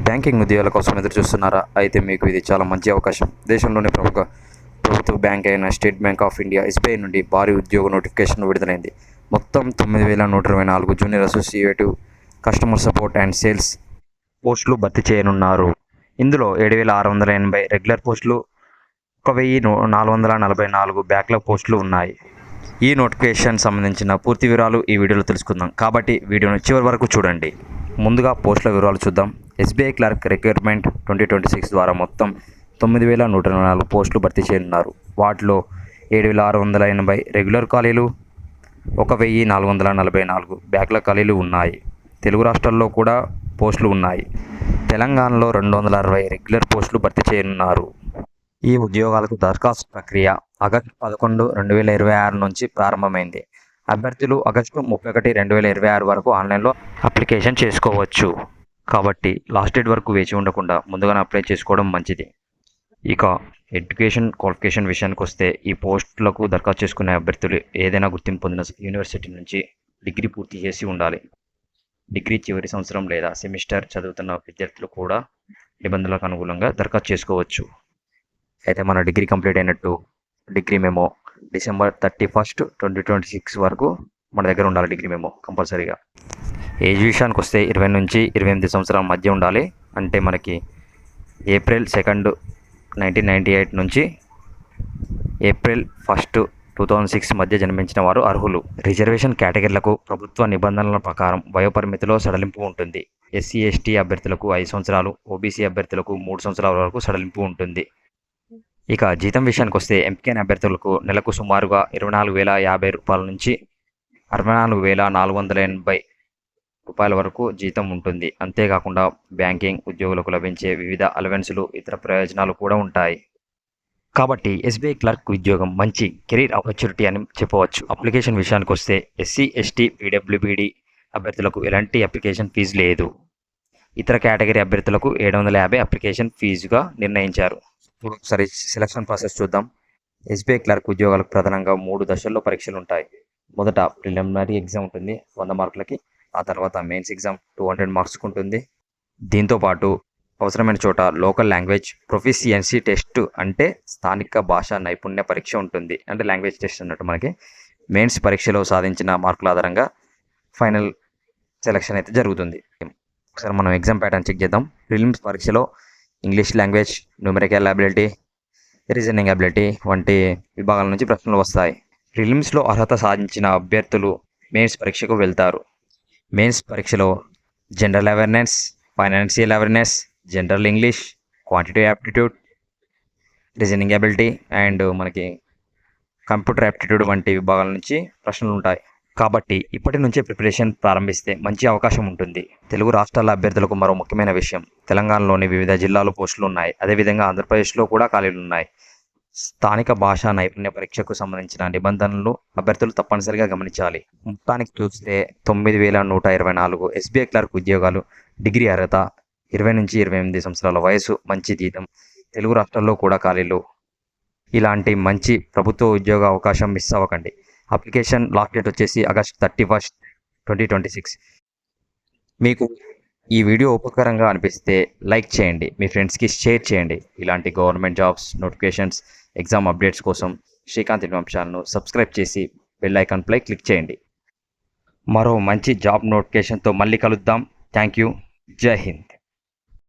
Banking ఉద్యోగాల కోసం ఎదురు చూస్తున్నారా? అయితే మీకు ఇది చాలా మంచి అవకాశం. దేశంలోని ప్రముఖ ప్రభుత్వ బ్యాంక్ అయిన state bank of India SBI నుండి భారీ ఉద్యోగ నోటిఫికేషన్ విడుదలైంది. మొత్తం 9,124 junior associative customer support and sales పోస్టులు భర్తీ చేయనున్నారు. ఇందులో 7,680 రెగ్యులర్ పోస్టులు, 1,444 బ్యాక్లాగ్ పోస్టులు ఉన్నాయి. ఈ నోటిఫికేషన్ సంబంధించిన పూర్తి వివరాలు ఈ వీడియోలో తెలుసుకుందాం. కాబట్టి వీడియోను చివరి వరకు చూడండి. ముందుగా పోస్టుల వివరాలు చూద్దాం. ఎస్బీఐ క్లర్క్ రిక్రూట్మెంట్ 2026 ద్వారా మొత్తం 9,124 పోస్టులు భర్తీ చేయనున్నారు. వాటిలో 7,680 రెగ్యులర్ ఖాళీలు, 1,444 బ్యాక్లాగ్ ఖాళీలు ఉన్నాయి. తెలుగు రాష్ట్రాల్లో కూడా పోస్టులు ఉన్నాయి. తెలంగాణలో 260 రెగ్యులర్ పోస్టులు భర్తీ చేయనున్నారు. ఈ ఉద్యోగాలకు దరఖాస్తు ప్రక్రియ ఆగస్టు 11, 2026 నుంచి ప్రారంభమైంది. అభ్యర్థులు ఆగస్టు 31, 2026 వరకు ఆన్లైన్లో అప్లికేషన్ చేసుకోవచ్చు. కాబట్టి లాస్ట్ డేట్ వరకు వేచి ఉండకుండా ముందుగానే అప్లై చేసుకోవడం మంచిది. ఇక ఎడ్యుకేషన్ క్వాలిఫికేషన్ విషయానికి వస్తే, ఈ పోస్టులకు దరఖాస్తు చేసుకునే అభ్యర్థులు ఏదైనా గుర్తింపు పొందిన యూనివర్సిటీ నుంచి డిగ్రీ పూర్తి చేసి ఉండాలి. డిగ్రీ చివరి సంవత్సరం లేదా సెమిస్టర్ చదువుతున్న విద్యార్థులు కూడా నిబంధనలకు అనుగుణంగా దరఖాస్తు చేసుకోవచ్చు. అయితే మన డిగ్రీ కంప్లీట్ అయినట్టు డిగ్రీ మెమో December 31, 2026 వరకు మన దగ్గర ఉండాలి. డిగ్రీ మెమో కంపల్సరీగా. ఏజ్ విషయానికి వస్తే 20 నుంచి 28 సంవత్సరాల మధ్య ఉండాలి. అంటే మనకి April 2, 1998 నుంచి April 1, 2006 మధ్య జన్మించిన వారు అర్హులు. రిజర్వేషన్ కేటగిరీలకు ప్రభుత్వ నిబంధనల ప్రకారం వయోపరిమితిలో సడలింపు ఉంటుంది. ఎస్సీ ఎస్టీ అభ్యర్థులకు 5 సంవత్సరాలు, ఓబీసీ అభ్యర్థులకు 3 సంవత్సరాల వరకు సడలింపు ఉంటుంది. ఇక జీతం విషయానికి వస్తే, ఎంపికైన అభ్యర్థులకు నెలకు సుమారుగా 24,050 రూపాయల నుంచి 64,480 రూపాయల వరకు జీతం ఉంటుంది. అంతేకాకుండా బ్యాంకింగ్ ఉద్యోగులకు లభించే వివిధ అలవెన్సులు, ఇతర ప్రయోజనాలు కూడా ఉంటాయి. కాబట్టి ఎస్బీఐ క్లర్క్ ఉద్యోగం మంచి కెరీర్ ఆపర్చునిటీ అని చెప్పవచ్చు. అప్లికేషన్ విషయానికి వస్తే, ఎస్సీ ఎస్టీ పీడబ్ల్యూబీడీ అభ్యర్థులకు ఎలాంటి అప్లికేషన్ ఫీజు లేదు. ఇతర కేటగిరీ అభ్యర్థులకు 750 అప్లికేషన్ ఫీజుగా నిర్ణయించారు. ఇప్పుడు ఒకసారి సెలక్షన్ ప్రాసెస్ చూద్దాం. ఎస్బీఐ క్లర్క్ ఉద్యోగాలకు ప్రధానంగా 3 దశల్లో పరీక్షలు ఉంటాయి. మొదట ప్రిలిమినరీ ఎగ్జామ్ ఉంటుంది 100 మార్కులకి. ఆ తర్వాత మెయిన్స్ ఎగ్జామ్ 200 మార్క్స్కి ఉంటుంది. దీంతోపాటు అవసరమైన చోట లోకల్ లాంగ్వేజ్ ప్రొఫిషియన్సీ టెస్ట్, అంటే స్థానిక భాషా నైపుణ్య పరీక్ష ఉంటుంది. అంటే లాంగ్వేజ్ టెస్ట్ అన్నట్టు. మనకి మెయిన్స్ పరీక్షలో సాధించిన మార్కుల ఆధారంగా ఫైనల్ సెలక్షన్ అయితే జరుగుతుంది. ఒకసారి మనం ఎగ్జామ్ ప్యాటర్న్ చెక్ చేద్దాం. ప్రిలిమ్స్ పరీక్షలో English language, numerical ability, reasoning ability వంటి విభాగాల నుంచి ప్రశ్నలు వస్తాయి. ప్రిలిమ్స్లో అర్హత సాధించిన అభ్యర్థులు మెయిన్స్ పరీక్షకు వెళ్తారు. మెయిన్స్ పరీక్షలో general awareness, financial awareness, general English, quantitative aptitude, reasoning ability and మనకి కంప్యూటర్ యాప్టిట్యూడ్ వంటి విభాగాల నుంచి ప్రశ్నలు ఉంటాయి. కాబట్టి ఇప్పటి నుంచే ప్రిపరేషన్ ప్రారంభిస్తే మంచి అవకాశం ఉంటుంది. తెలుగు రాష్ట్రాల అభ్యర్థులకు మరో ముఖ్యమైన విషయం, తెలంగాణలోని వివిధ జిల్లాలో పోస్టులు ఉన్నాయి. అదేవిధంగా ఆంధ్రప్రదేశ్లో కూడా ఖాళీలు ఉన్నాయి. స్థానిక భాషా నైపుణ్య పరీక్షకు సంబంధించిన నిబంధనలు అభ్యర్థులు తప్పనిసరిగా గమనించాలి. మొత్తానికి చూస్తే 9,124 ఎస్బీఐ క్లర్క్ ఉద్యోగాలు, డిగ్రీ అర్హత, 20 నుంచి 28 సంవత్సరాల వయసు, మంచి జీతం, తెలుగు రాష్ట్రాల్లో కూడా ఖాళీలు. ఇలాంటి మంచి ప్రభుత్వ ఉద్యోగ అవకాశం మిస్ అవ్వకండి. అప్లికేషన్ లాస్ట్ డేట్ వచ్చేసి ఆగస్ట్ 31, 2026. మీకు ఈ వీడియో ఉపకారంగా అనిపిస్తే లైక్ చేయండి, మీ ఫ్రెండ్స్కి షేర్ చేయండి. ఇలాంటి government jobs, notifications, exam updates కోసం శ్రీకాంత్ ఛానల్ను సబ్స్క్రైబ్ చేసి బెల్ ఐకాన్పై క్లిక్ చేయండి. మరో మంచి జాబ్ నోటిఫికేషన్తో మళ్ళీ కలుద్దాం. Thank you. జై హింద్.